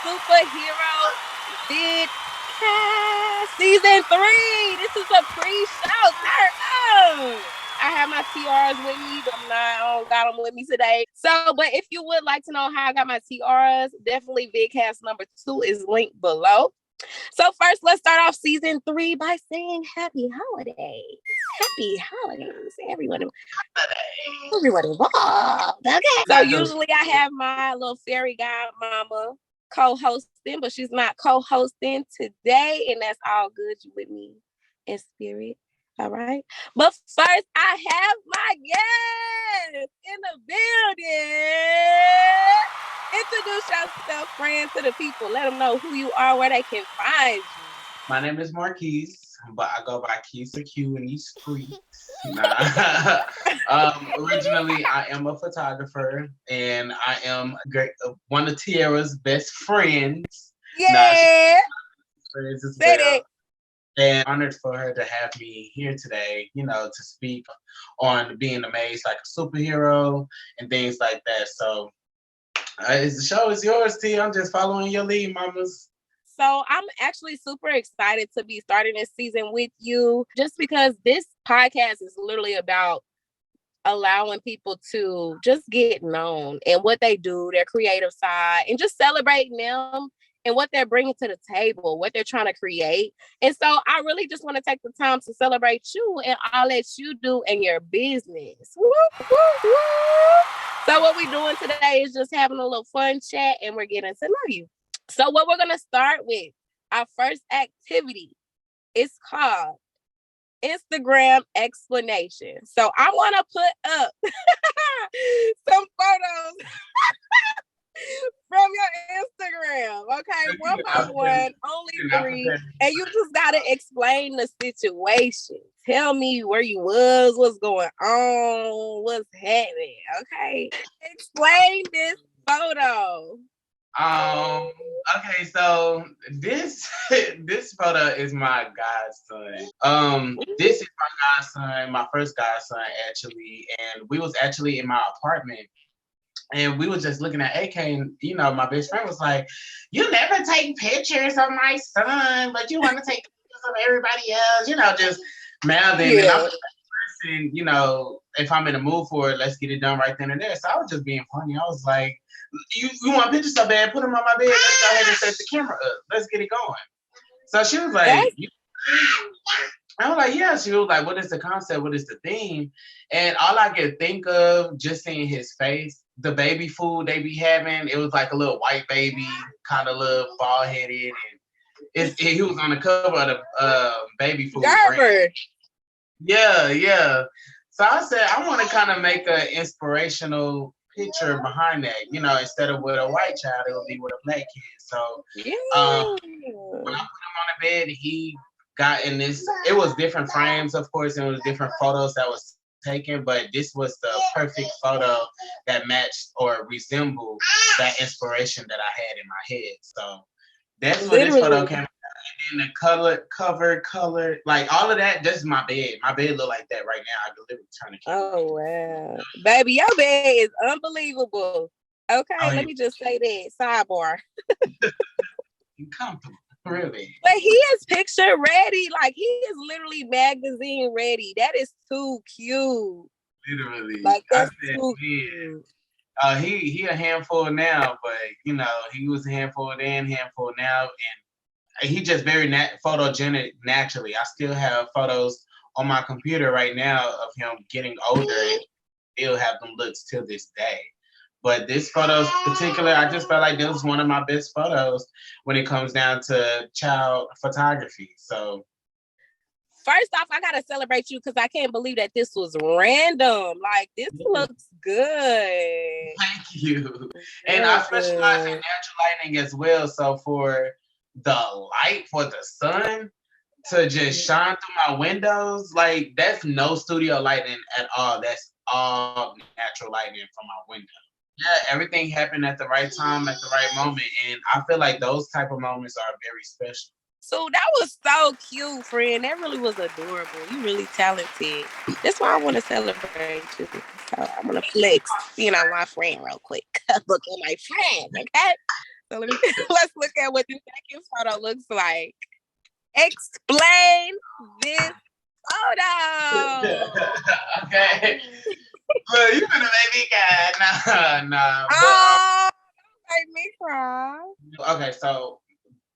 Superhero Vidcast Season 3. This is a pre-show. Turn up. I have my TRs with me, but I don't got them with me today. So, but if you would like to know how I got my TRs, definitely Vidcast number 2 is linked below. So first, let's start off season 3 by saying happy holidays. Happy holidays, everyone. Everyone involved. Okay. So usually I have my little fairy godmama co-hosting, but she's not co-hosting today, and that's all good. You with me in spirit. All right. But first, I have my guest in the building. Introduce yourself, friend, to the people. Let them know who you are, where they can find you. My name is Marquise, but I go by Keys to Q in these streets. Originally, I am a photographer, and I am one of Tiara's best friends. Yeah. Friends as well. And honored for her to have me here today, to speak on being Amaze like a superhero and things like that. So the show is yours, T. I'm just following your lead, mamas. So I'm actually super excited to be starting this season with you, just because this podcast is literally about allowing people to just get known and what they do, their creative side, and just celebrating them and what they're bringing to the table, what they're trying to create. And so I really just want to take the time to celebrate you and all that you do in your business. Woo, woo, woo. So what we're doing today is just having a little fun chat, and we're getting to know you. So what we're going to start with, our first activity, is called Instagram explanation. So I want to put up some photos from your Instagram. Okay, one by one, only 3. And you just got to explain the situation. Tell me where you was, what's going on, what's happening. Okay, explain this photo. Okay, so this photo is my godson. This is my godson, my first godson actually, and we was actually in my apartment, and we was just looking at AK, and my best friend was like, "You never take pictures of my son, but you want to take pictures of everybody else," just mouthing. Yeah. And I'm the person, if I'm in the mood for it, let's get it done right then and there. So I was just being funny. I was like, You want pictures so bad, put them on my bed. Let's go ahead and set the camera up. Let's get it going. So she was like, I was like, yeah. She was like, what is the concept? What is the theme? And all I could think of, just seeing his face, the baby food they be having, it was like a little white baby, kind of little bald headed, and he was on the cover of the baby food brand. Yeah. So I said, I want to kind of make an inspirational picture behind that, instead of with a white child, it would be with a black kid. So when I put him on the bed, he got in this. It was different frames, of course, and it was different photos that was taken, but this was the perfect photo that matched or resembled that inspiration that I had in my head. So that's where this photo came from. And the color, like all of that, this is my bed. My bed look like that right now. I can literally turn the camera. Oh, wow. Baby, your bed is unbelievable. Okay, let me just say that. Sidebar. Comfortable, really. But he is picture ready. Like, he is literally magazine ready. That is too cute. Literally. Like, that's too cute. He a handful now, but, he was a handful then, handful now, and he just very photogenic naturally. I still have photos on my computer right now of him getting older, and still have them looks till this day. But this photo in particular, I just felt like this was one of my best photos when it comes down to child photography. So first off, I gotta celebrate you because I can't believe that this was random. Like, this looks good. Thank you. And I specialize in natural lighting as well. So for the light, for the sun to just shine through my windows, like, that's no studio lighting at all. That's all natural lighting from my window. Yeah, everything happened at the right time, at the right moment. And I feel like those type of moments are very special. So that was so cute, friend. That really was adorable. You really talented. That's why I want to celebrate you. So I'm going to flex, my friend real quick. Look at my friend, okay? So let's look at what the second photo looks like. Explain this photo. Okay. Well, you gonna make me cry. Nah. Oh, don't make me cry. Okay, so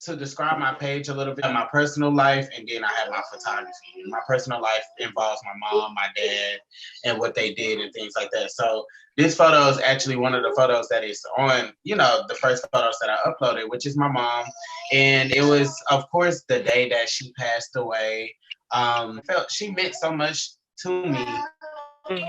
to describe my page a little bit, my personal life, and then I have my photography. My personal life involves my mom, my dad, and what they did and things like that. So this photo is actually one of the photos that is on, the first photos that I uploaded, which is my mom. And it was, of course, the day that she passed away. She meant so much to me.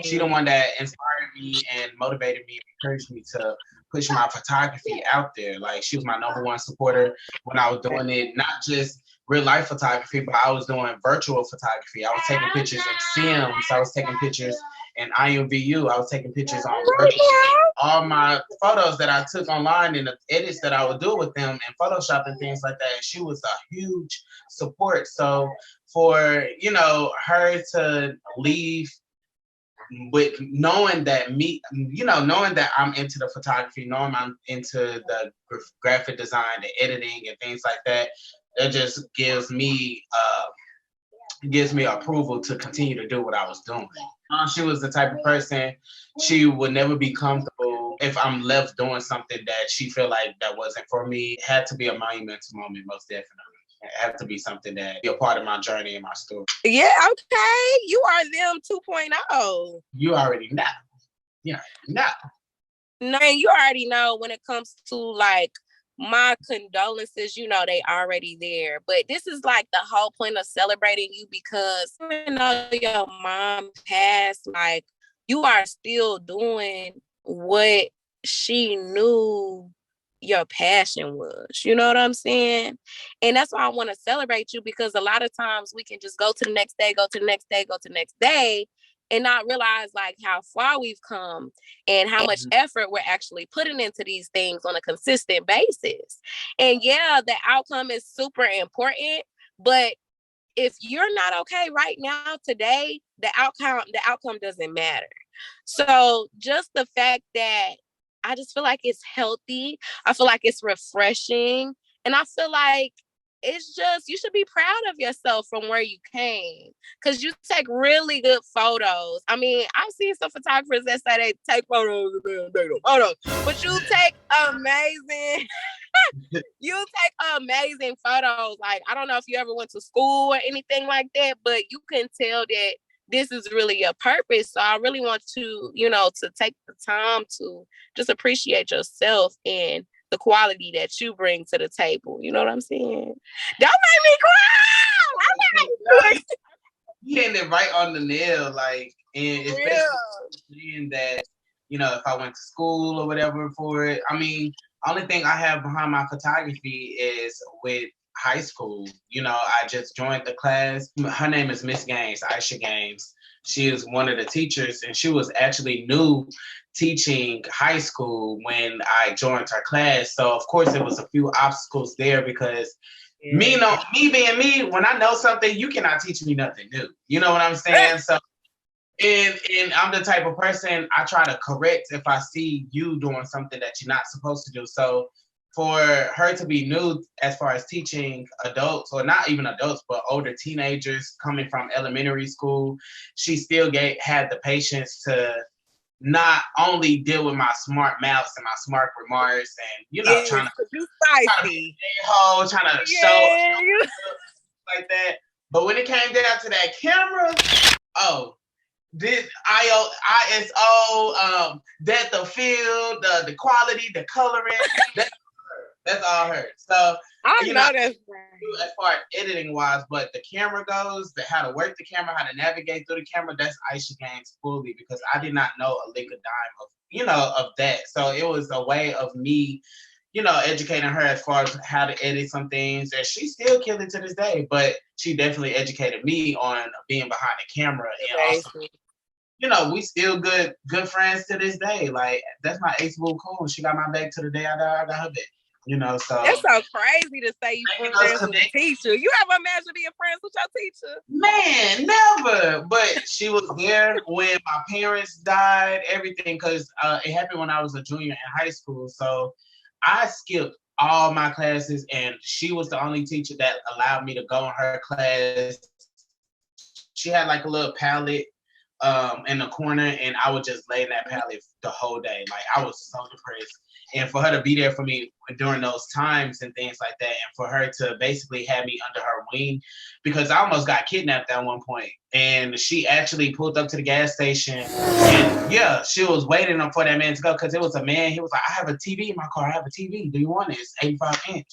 She the one that inspired me and motivated me, encouraged me to push my photography out there. Like, she was my number one supporter when I was doing it, not just real life photography, but I was doing virtual photography. I was taking pictures in Sims. I was taking pictures in IMVU. I was taking pictures on virtual. All my photos that I took online and the edits that I would do with them and Photoshop and things like that. And she was a huge support. So for, her to leave with knowing that knowing that I'm into the photography, knowing I'm into the graphic design, the editing and things like that, that just gives me approval to continue to do what I was doing. She was the type of person, she would never be comfortable if I'm left doing something that she feel like that wasn't for me. It had to be a monumental moment, most definitely. It had to be something that be a part of my journey and my story. Yeah, okay. You are them 2.0. You already know. Yeah, no. No, you already know when it comes to like my condolences, they already there. But this is like the whole point of celebrating you, because even though your mom passed, like, you are still doing what she knew your passion was. You know what I'm saying? And that's why I want to celebrate you, because a lot of times we can just go to the next day, go to the next day, go to the next day, and not realize like how far we've come and how much effort we're actually putting into these things on a consistent basis. And yeah, the outcome is super important, but if you're not okay right now today, the outcome doesn't matter. So just the fact that I just feel like it's healthy, I feel like it's refreshing, and I feel like it's just, you should be proud of yourself from where you came, because you take really good photos. I mean, I've seen some photographers that say they take photos and then they don't photos, but you take amazing amazing photos. Like, I don't know if you ever went to school or anything like that, but you can tell that this is really your purpose. So I really want to, to take the time to just appreciate yourself and the quality that you bring to the table. You know what I'm saying? Don't make me cry! You hitting it right on the nail, like, and especially saying that, if I went to school or whatever for it. I mean, only thing I have behind my photography is with high school. I just joined the class. Her name is Miss Gaines, Aisha Gaines. She is one of the teachers, and she was actually new teaching high school when I joined her class. So of course there was a few obstacles there, because me being me, when I know something, you cannot teach me nothing new. You know what I'm saying? So and I'm the type of person, I try to correct if I see you doing something that you're not supposed to do. So for her to be new as far as teaching adults, or not even adults, but older teenagers coming from elementary school, she still had the patience to not only deal with my smart mouths and my smart remarks and, trying to be a trying to show like that. But when it came down to that camera, this ISO, depth of field, the quality, the coloring, that's all her. So I know that's right. As far as editing wise, but the camera goes, how to work the camera, how to navigate through the camera, that's Aisha Gaines fully, because I did not know a lick of dime of that. So it was a way of me, educating her as far as how to edit some things, and she's still killing to this day, but she definitely educated me on being behind the camera. And also, we still good friends to this day. Like, that's my ex boo cool. She got my back to the day I die, I got her back. So it's so crazy to say you friends with a teacher. You ever imagine being friends with your teacher? Man, never. But she was there when my parents died, everything, because it happened when I was a junior in high school. So I skipped all my classes, and she was the only teacher that allowed me to go in her class. She had like a little palette in the corner, and I would just lay in that palette the whole day. Like I was so depressed. And for her to be there for me during those times and things like that, and for her to basically have me under her wing, because I almost got kidnapped at one point, and she actually pulled up to the gas station, and yeah, she was waiting for that man to go because it was a man. He was like, "I have a TV in my car. I have a TV. Do you want it? It's 85-inch."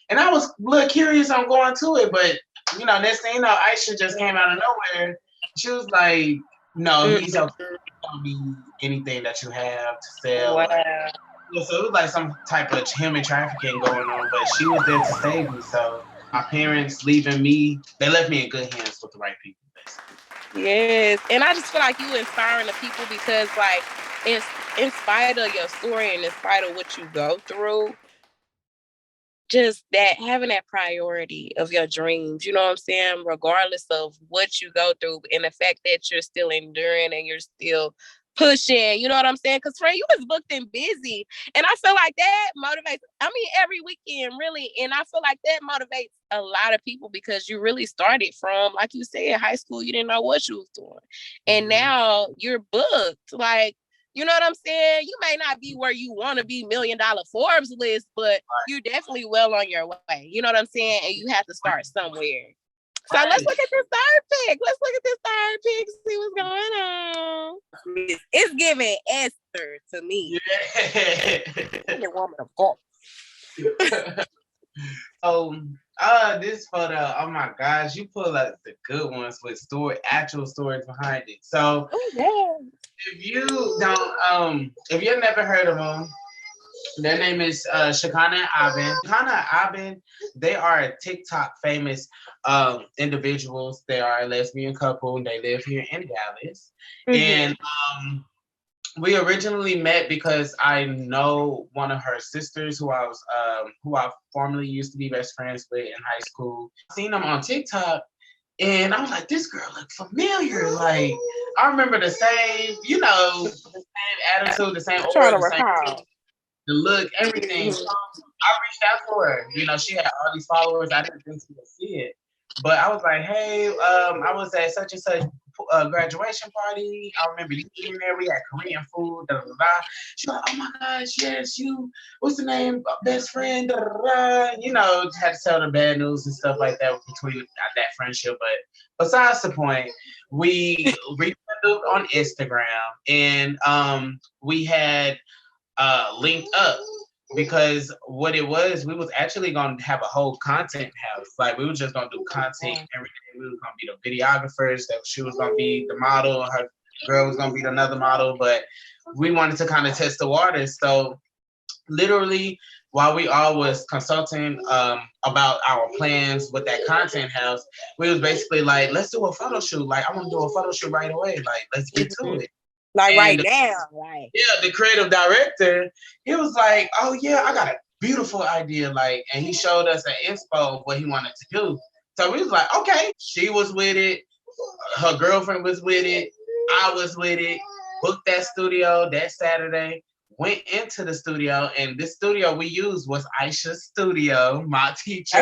And I was a little curious on going to it, but next thing you know, Aisha just came out of nowhere. She was like, "No, he's okay. Don't be anything that you have to sell." Wow. Yeah, so it was like some type of human trafficking going on, but she was there to save me. So my parents leaving me, they left me in good hands with the right people, basically. Yes, and I just feel like you inspiring the people because, like, in spite of your story and in spite of what you go through, just that having that priority of your dreams, you know what I'm saying? Regardless of what you go through and the fact that you're still enduring and you're still pushing, you know what I'm saying? Because Frey, you was booked and busy. And I feel like that motivates, every weekend really. And I feel like that motivates a lot of people because you really started from, like you said, high school, you didn't know what you was doing. And now you're booked. Like, you know what I'm saying? You may not be where you want to be, $1 million Forbes list, but you're definitely well on your way. You know what I'm saying? And you have to start somewhere. So let's look at this third pick. Let's look at this third pick, see what's going on. It's giving Esther to me. Yeah. The woman of God. This photo, oh my gosh, you pull out the good ones with actual stories behind it. So if you don't, if you've never heard of them, their name is Shakana and Abin. Shakana and Abin, they are TikTok famous individuals. They are a lesbian couple. They live here in Dallas. And we originally met because I know one of her sisters who I formerly used to be best friends with in high school. I seen them on TikTok, and I was like, this girl looks familiar. Like, I remember the same, the same attitude, the same aura, the look, everything. So I reached out to her. She had all these followers. I didn't think she would see it. But I was like, hey, I was at such and such graduation party. I remember you being there. We had Korean food. Da, da, da. She was like, oh my gosh, yes, you. What's the name? Best friend. Da, da, da. Had to tell the bad news and stuff like that between that friendship. But besides the point, we rekindled on Instagram, and we had linked up. Because what it was, we was actually going to have a whole content house. Like, we were just going to do content every day. We was going to be the videographers. That she was going to be the model. Her girl was going to be another model. But we wanted to kind of test the waters. So literally, while we all was consulting about our plans with that content house, we was basically like, let's do a photo shoot. Like, I want to do a photo shoot right away. Like, let's get to it. Like, and right now, right? Yeah, the creative director, he was like, oh yeah, I got a beautiful idea. Like, and he showed us an inspo of what he wanted to do. So we was like, okay. She was with it. Her girlfriend was with it. I was with it. Booked that studio that Saturday. Went into the studio, and this studio we used was Aisha's studio, my teacher.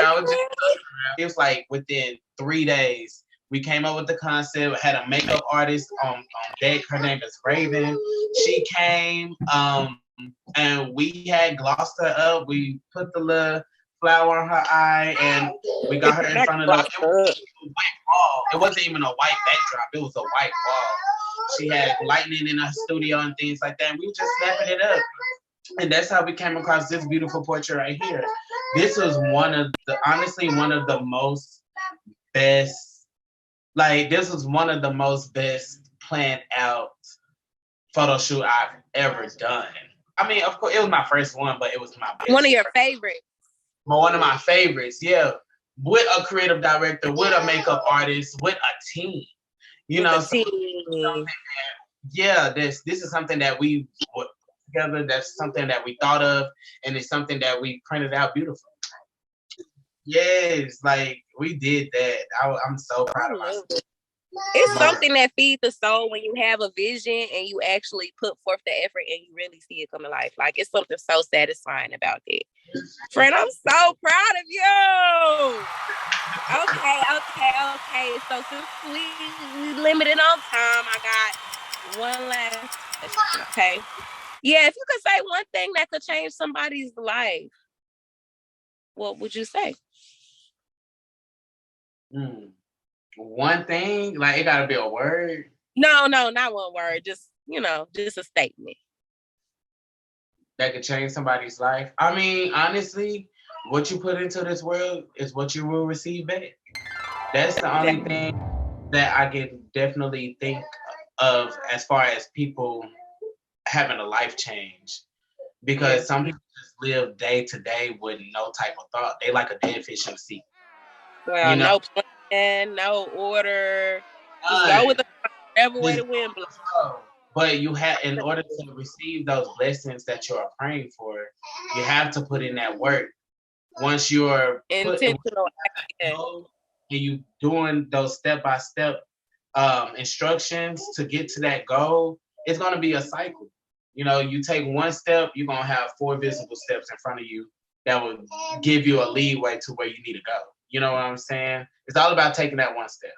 It was like within 3 days. We came up with the concept, had a makeup artist on deck. Her name is Raven. She came, and we had glossed her up. We put the little flower on her eye, and we got her in front of the white wall. It wasn't even a white backdrop. It was a white wall. She had lightning in her studio and things like that. And we were just snapping it up. And that's how we came across this beautiful portrait right here. This was honestly one of the most best. Like, this was one of the most best planned out photo shoot I've ever done. I mean, of course, it was my first one, but it was my best. One of your favorites. One of my favorites, yeah. With a creative director, with a makeup artist, with a team. Yeah, this is something that we put together. That's something that we thought of, and it's something that we printed out beautiful. Yes, like, we did that. I'm so proud of myself. It's something that feeds the soul when you have a vision and you actually put forth the effort and you really see it come to life. Like, it's something so satisfying about it. Friend, I'm so proud of you. Okay. So since we limited on time, I got one last question. Okay. Yeah, if you could say one thing that could change somebody's life, what would you say? One thing, like it gotta be a word. No, not one word. Just just a statement. That could change somebody's life. I mean, honestly, what you put into this world is what you will receive back. That's the only thing that I can definitely think of as far as people having a life change. Because some people just live day to day with no type of thought. They like a dead fish in the sea. Well, no plan, no order. Just go with the whatever way the wind blows. But you have, in order to receive those blessings that you are praying for, you have to put in that work. Once you're intentional and you doing those step-by-step instructions to get to that goal, it's going to be a cycle. You take one step, you're going to have 4 visible steps in front of you that will give you a leeway to where you need to go. You know what I'm saying? It's all about taking that one step.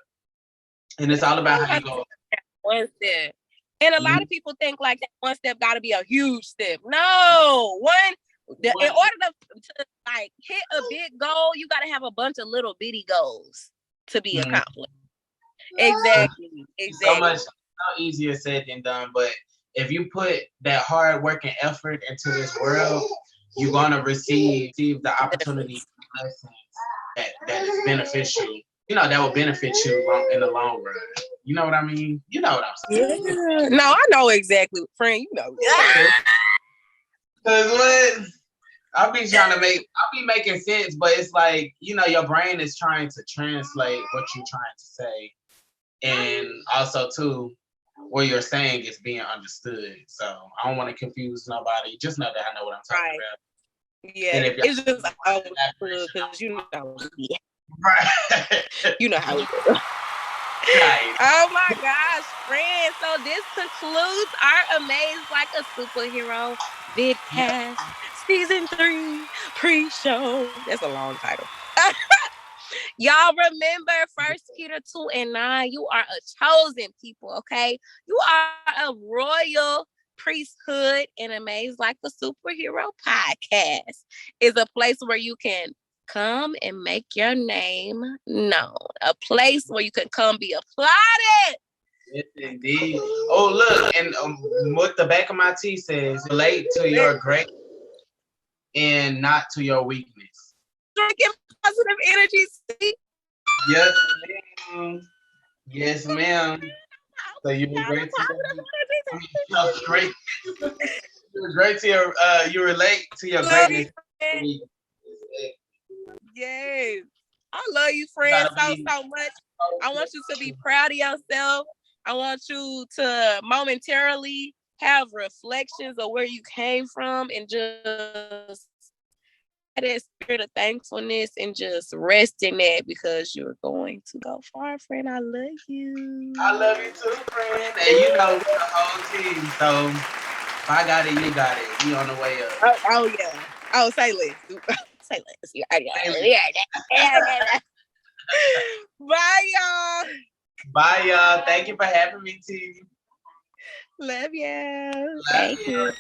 And it's all about how you go. One step. And a lot of people think like that one step got to be a huge step. No, in order to like hit a big goal, you got to have a bunch of little bitty goals to be accomplished. Exactly. So easier said than done. But if you put that hard work and effort into this world, you're gonna receive the opportunity lessons that is beneficial. That will benefit you in the long run. You know what I mean? You know what I'm saying? Yeah. No, I know exactly, friend. You know. Cause what I be making sense, but it's like your brain is trying to translate what you're trying to say, and also too, what you're saying is being understood. So I don't want to confuse nobody. Just know that I know what I'm talking about. Yeah, it's just because right. You know how we do. Right. Oh my gosh, friends. So this concludes our Amaze Like a Superhero Vidcast Season 3 Pre-Show. That's a long title. Y'all remember 1 Peter 2:9. You are a chosen people, okay? You are a royal priesthood, and Amaze Like a Superhero podcast is a place where you can come and make your name known. A place where you can come be applauded. Yes, indeed. Oh, look, and what the back of my T says, relate to your greatness and not to your weakness. Drinking positive energy. Yes, ma'am. Yes, ma'am. So you were great to your you relate to your greatness. Yes. I love you, friend, so much. I want you to be proud of yourself. I want you to momentarily have reflections of where you came from and just that spirit of thankfulness and just rest in that because you're going to go far, friend. I love you. I love you too, friend. And we're the whole team. So if I got it, you got it. We on the way up. Oh yeah. Oh, say less. Say less. Bye, y'all. Bye, y'all. Thank you for having me, T. Love you. Thank you.